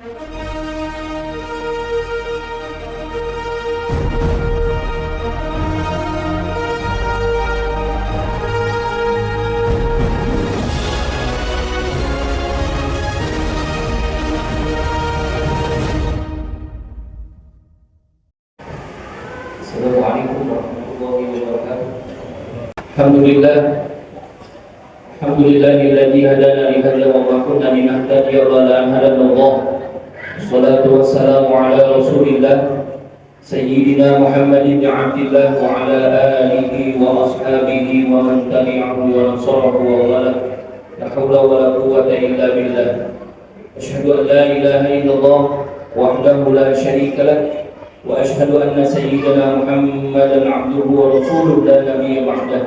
Assalamualaikum warahmatullahi wabarakatuh. Alhamdulillah, alhamdulillahilladzi hadana li hadza wa ma kunna linahtadiya lawla an hadanallah. Wassalatu wassalamu ala Rasulillah Sayyidina Muhammad ibn Abdillah wa ala alihi wa ashabihi wa man tabi'ahu wa nasarahu wa wala. La haula wa la quwwata illa billah. Asyhadu an la ilaha illallah wahdahu la syarika lah wa asyhadu anna sayyidana Muhammadan abduhu wa rasuluhu la nabiyya ba'dah.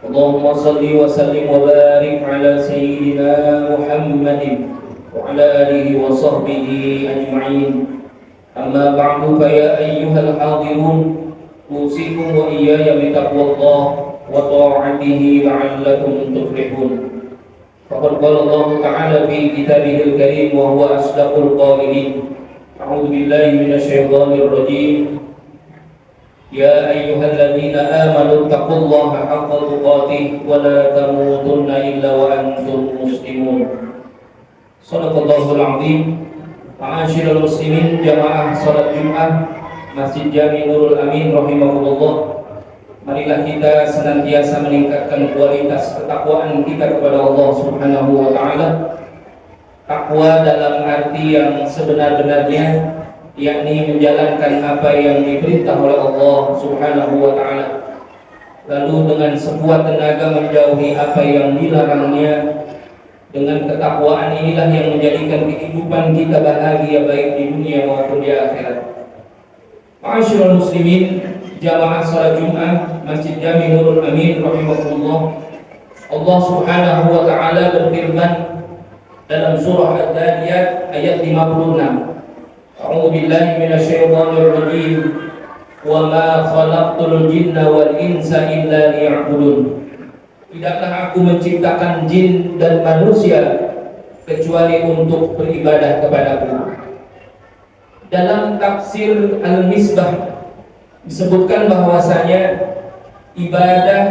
Allahumma salli wa sallim wa barik ala sayyidina Muhammadin wa ala alihi wa sahbihi ajma'in. Amma ba'du, fa ya ayyuhal hadirun, usikum wa iyaya bi taqwallah wa ta'atihi la'allakum tuflihun. Faqad qala Allah ta'ala fi kitabihil karim wa huwa asdaqul qailin. A'udzu billahi minasyaitonir rajim. Ya ayyuhalladzina amanu taqullaha haqqa tuqatih wa la tamutunna illa wa antum muslimun. Shadaqallahul azim. Ma'asyiral muslimin, jamaah salat Jumat Masjid Jami Nurul Amin rahimahullah. Marilah kita senantiasa meningkatkan kualitas ketakwaan kita kepada Allah Subhanahu wa taala. Takwa dalam arti yang sebenar-benarnya, yakni menjalankan apa yang diperintah oleh Allah Subhanahu wa taala, lalu dengan sekuat tenaga menjauhi apa yang dilarangnya. Dengan ketakwaan inilah yang menjadikan kehidupan kita bahagia baik di dunia maupun di akhirat. Ma'asyiral muslimin, jamaah salat Jumat Masjid Jami Nurul Amin rahimahullah. Allah Subhanahu wa taala berfirman dalam surah Ad-Dariyat ayat 56. A'udzu billahi minasyaitonir rajim. Wa ma khalaqtul jinna wal insa illa liya'budun. Tidaklah aku menciptakan jin dan manusia kecuali untuk beribadah kepadaku. Dalam tafsir Al-Misbah disebutkan bahwasanya ibadah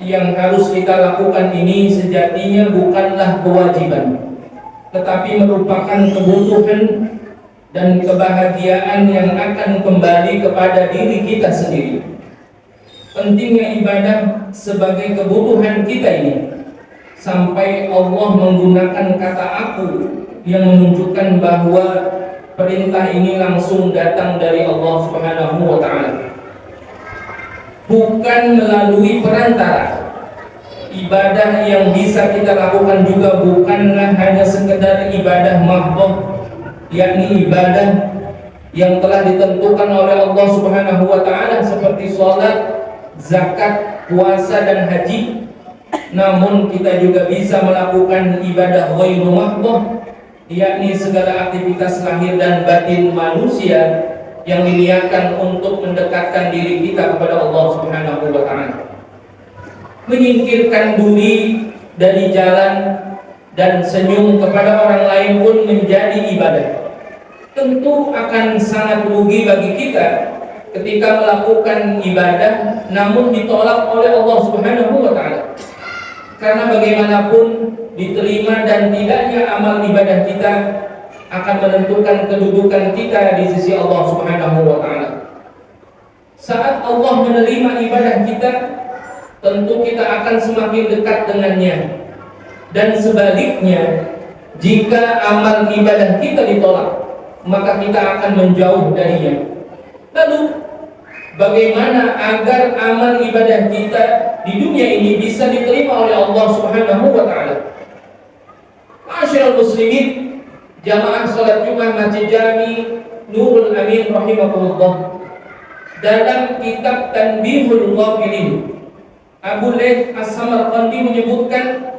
yang harus kita lakukan ini sejatinya bukanlah kewajiban, tetapi merupakan kebutuhan dan kebahagiaan yang akan kembali kepada diri kita sendiri. Pentingnya ibadah sebagai kebutuhan kita ini sampai Allah menggunakan kata aku yang menunjukkan bahwa perintah ini langsung datang dari Allah Subhanahu wa taala, bukan melalui perantara. Ibadah yang bisa kita lakukan juga bukanlah hanya sekedar ibadah mahdhah, yakni ibadah yang telah ditentukan oleh Allah Subhanahu wa taala seperti salat, zakat, puasa dan haji. Namun kita juga bisa melakukan ibadah ghairu mahdhah, yakni segala aktivitas lahir dan batin manusia yang diniatkan untuk mendekatkan diri kita kepada Allah Subhanahu wa taala. Menyingkirkan duri dari jalan dan senyum kepada orang lain pun menjadi ibadah. Tentu akan sangat rugi bagi kita ketika melakukan ibadah namun ditolak oleh Allah Subhanahu wa taala. Karena bagaimanapun diterima dan tidaknya amal ibadah kita akan menentukan kedudukan kita di sisi Allah Subhanahu wa taala. Saat Allah menerima ibadah kita, tentu kita akan semakin dekat dengannya. Dan sebaliknya, jika amal ibadah kita ditolak, maka kita akan menjauh darinya. Lalu bagaimana agar amal ibadah kita di dunia ini bisa diterima oleh Allah Subhanahu wa taala? Ma'asyiral muslimin, jamaah salat Jumat Masjid Jami Nurul Amin rahimahullah. Dalam kitab Tanbihul Ghafilin, Abu Layth As-Samarqandi menyebutkan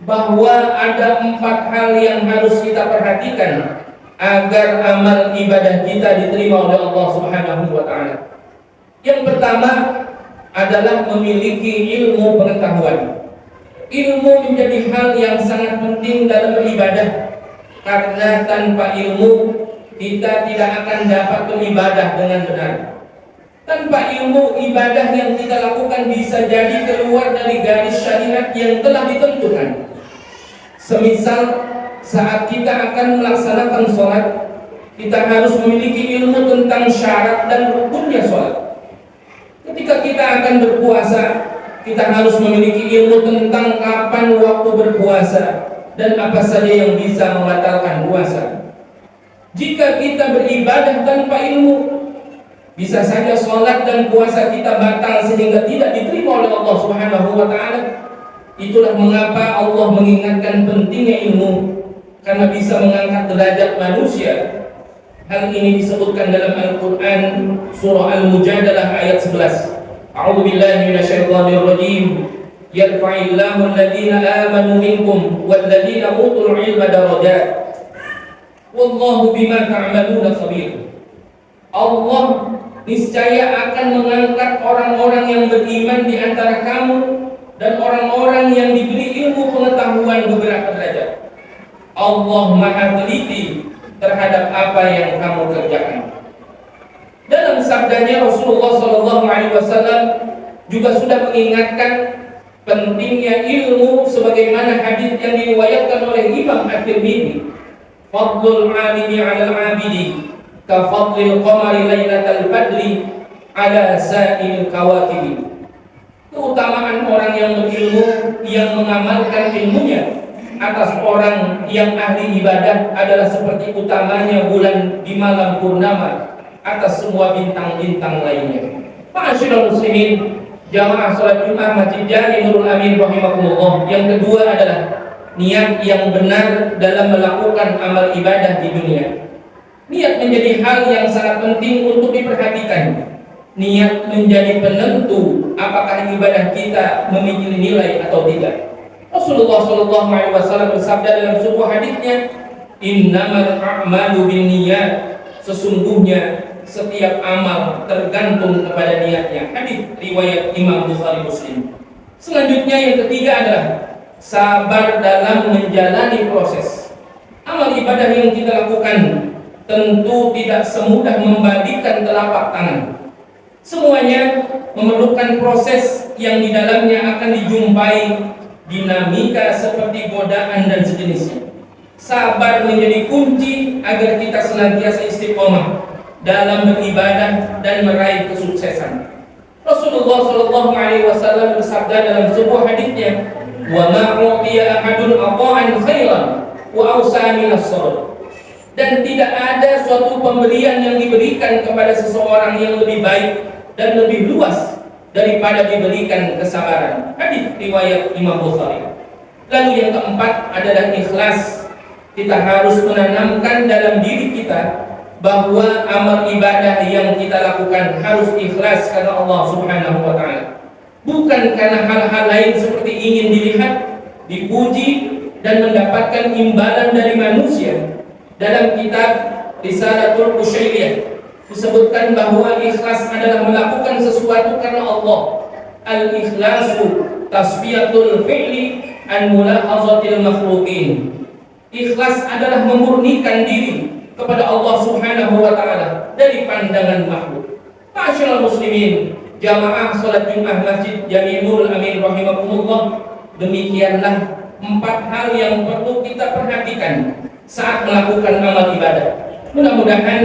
bahwa ada 4 hal yang harus kita perhatikan agar amal ibadah kita diterima oleh Allah Subhanahu wa taala. Yang pertama adalah memiliki ilmu pengetahuan. Ilmu menjadi hal yang sangat penting dalam beribadah. karena tanpa ilmu kita tidak akan dapat beribadah dengan benar. Tanpa ilmu, ibadah yang kita lakukan bisa jadi keluar dari garis syariat yang telah ditentukan. Semisal saat kita akan melaksanakan sholat, kita harus memiliki ilmu tentang syarat dan rukunnya sholat. Ketika kita akan berpuasa, kita harus memiliki ilmu tentang kapan waktu berpuasa dan apa saja yang bisa membatalkan puasa. Jika kita beribadah tanpa ilmu, bisa saja sholat dan puasa kita batal sehingga tidak diterima oleh Allah Subhanahu wa ta'ala. Itulah mengapa Allah mengingatkan pentingnya ilmu, karena bisa mengangkat derajat manusia. Hal ini disebutkan dalam Al-Quran surah Al-Mujadalah ayat 11. A'udzu billahi minasyaitonir rajim. Yarfa'illahu alladhina amanu minkum walladhina utul ilma darajat. Wallahu bima ta'maluna khabir. Allah niscaya akan mengangkat orang-orang yang beriman di antara kamu dan orang-orang yang diberi ilmu pengetahuan beberapa derajat. Allah Maha teliti terhadap apa yang kamu kerjakan. Dalam sabdanya Rasulullah SAW juga sudah mengingatkan pentingnya ilmu, sebagaimana hadis yang diriwayatkan oleh Imam At-Tirmidzi, fadlul 'alimi 'alal 'abidi ka fadlil qamari lailatal badri 'ala sa'il kawakib. Keutamaan orang yang berilmu, yang mengamalkan ilmunya atas orang yang ahli ibadah adalah seperti utamanya bulan di malam purnama atas semua bintang-bintang lainnya. Ma'asyiral muslimin, jamaah salat Jumat Masjid Jami Nurul Amin rahimakumullah. Yang kedua adalah niat yang benar dalam melakukan amal ibadah di dunia. Niat menjadi hal yang sangat penting untuk diperhatikan. Niat menjadi penentu apakah ibadah kita memiliki nilai atau tidak. Rasulullah SAW bersabda dalam sebuah hadisnya, innamal a'malu binniyat, sesungguhnya setiap amal tergantung kepada niatnya. Hadis riwayat Imam Bukhari Muslim. Selanjutnya yang ketiga adalah sabar dalam menjalani proses. Amal ibadah yang kita lakukan tentu tidak semudah membalikan telapak tangan. Semuanya memerlukan proses yang di dalamnya akan dijumpai dinamika seperti godaan dan sejenisnya. Sabar menjadi kunci agar kita senantiasa istiqomah dalam beribadah dan meraih kesuksesan. Rasulullah SAW bersabda dalam sebuah hadisnya, wa ma u'tiya ahadun ata'an khairan wa awsa min as-sabr. Dan tidak ada suatu pemberian yang diberikan kepada seseorang yang lebih baik dan lebih luas daripada diberikan kesabaran. Hadis riwayat Imam Bukhari. Lalu yang keempat adalah ikhlas. Kita harus menanamkan dalam diri kita bahwa amal ibadah yang kita lakukan harus ikhlas karena Allah Subhanahu wa ta'ala, bukan karena hal-hal lain seperti ingin dilihat, dipuji dan mendapatkan imbalan dari manusia. Dalam kitab Risalatul Qusyairiyah disebutkan bahwa ikhlas adalah melakukan sesuatu karena Allah. Al-ikhlasu tasfiyatul fi'li an mulahazatil makhluqin. Ikhlas adalah memurnikan diri kepada Allah Subhanahu wa ta'ala dari pandangan makhluk. Ma'asyiral muslimin, jamaah salat Jumat Masjid Jami Nurul Amin rahimakumullah, demikianlah 4 hal yang perlu kita perhatikan saat melakukan amal ibadah. Mudah-mudahan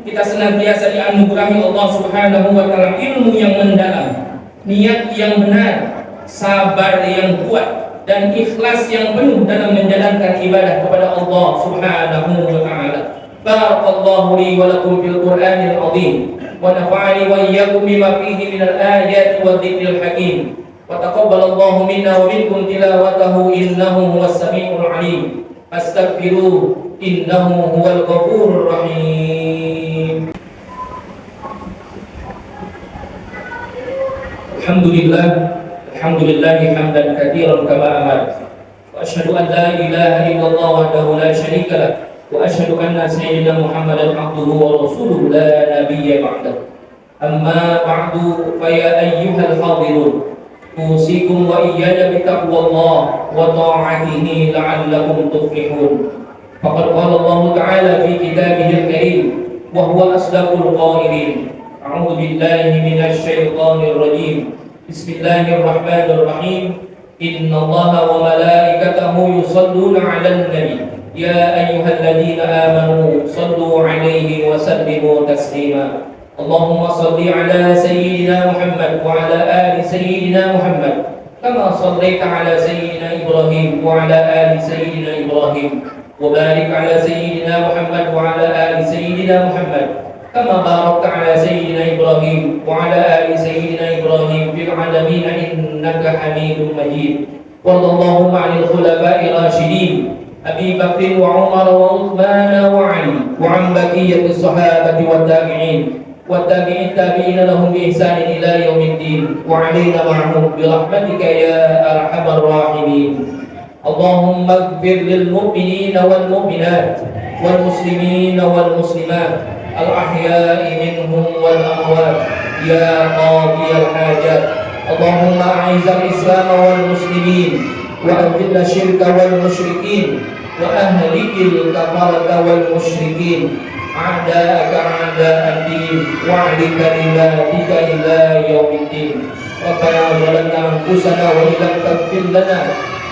kita senantiasa dianugerahi Allah Subhanahu wa ta'ala ilmu yang mendalam, niat yang benar, sabar yang kuat, dan ikhlas yang penuh dalam menjalankan ibadah kepada Allah Subhanahu wa ta'ala. Barakallahu li wa lakum fil Qur'anil azim wa nafa'ani wa iyyakum bima fihi minal ayati wa dzikril hakim. Wa taqabbalallahu minna wa minkum tilawatahu innahu huwas samiul alim. Astaghfiruh innahu huwal ghafurur rahim. Alhamdulillah hamdan katsiran kama amara. Wa asyhadu an la ilaha illallah wahdahu la syarika lah. Wa asyhadu anna sayyidina Muhammadan abduhu wa rasuluhu la nabiyya ba'dahu. Amma ba'du fa ya ayyuhal hadirun, usikum wa iyaya bitaqwallah wa ta'atihi la'allakum tuflihun. فقد قال الله تعالى في كتابه الكريم وهو أصدق القائلين: أعوذ بالله من الشيطان الرجيم، بسم الله الرحمن الرحيم، إن الله وملائكته يصلون على النبي يا أيها الذين آمنوا صلوا عليه وسلموا تسليما. اللهم صل على سيدنا محمد وعلى آل سيدنا محمد كما صليت على سيدنا إبراهيم وعلى آل سيدنا إبراهيم، وبارك على سيدنا محمد وعلى آل سيدنا محمد كما باركت على سيدنا إبراهيم وعلى آل سيدنا إبراهيم في العالمين إنك حميد مجيد. وارض اللهم عن الخلفاء الراشدين أبي بكر وعمر وعثمان وعلي وعن بقية الصحابة والتابعين والتابعين التابعين لهم بإحسان إلى يوم الدين وعلينا معهم برحمتك يا أرحم الراحمين. اللهم اغفر للمؤمنين والمؤمنات والمسلمين والمسلمات الأحياء منهم والأموات يا قاضي الحاجات. اللهم أعز الإسلام والمسلمين وأذل الشرك والمشركين وأهلك الكفرة والمشركين أعداءك أعداء الدين واعل كلماتك إلى يوم الدين. ربنا ظلمنا أنفسنا وإن لم تغفر لنا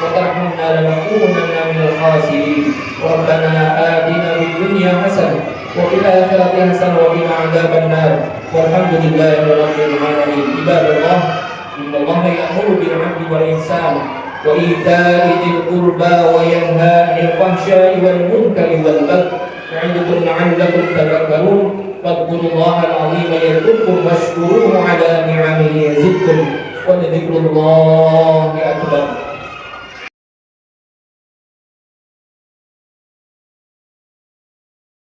وترحمنا لنكونن من الخاسرين. ربنا آتنا في الدنيا حسنة وفي الآخرة حسنة وقنا عذاب النار والحمد لله رب العالمين. عباد الله، إن الله يأمر بالعدل والإحسان وإيتاء ذي القربى وينهى عن الفحشاء والمنكر والبغي يعظكم لعلكم تذكرون. فاذكروا الله العظيم يذكركم واشكروه على نعمه يزدكم ولذكر الله أكبر.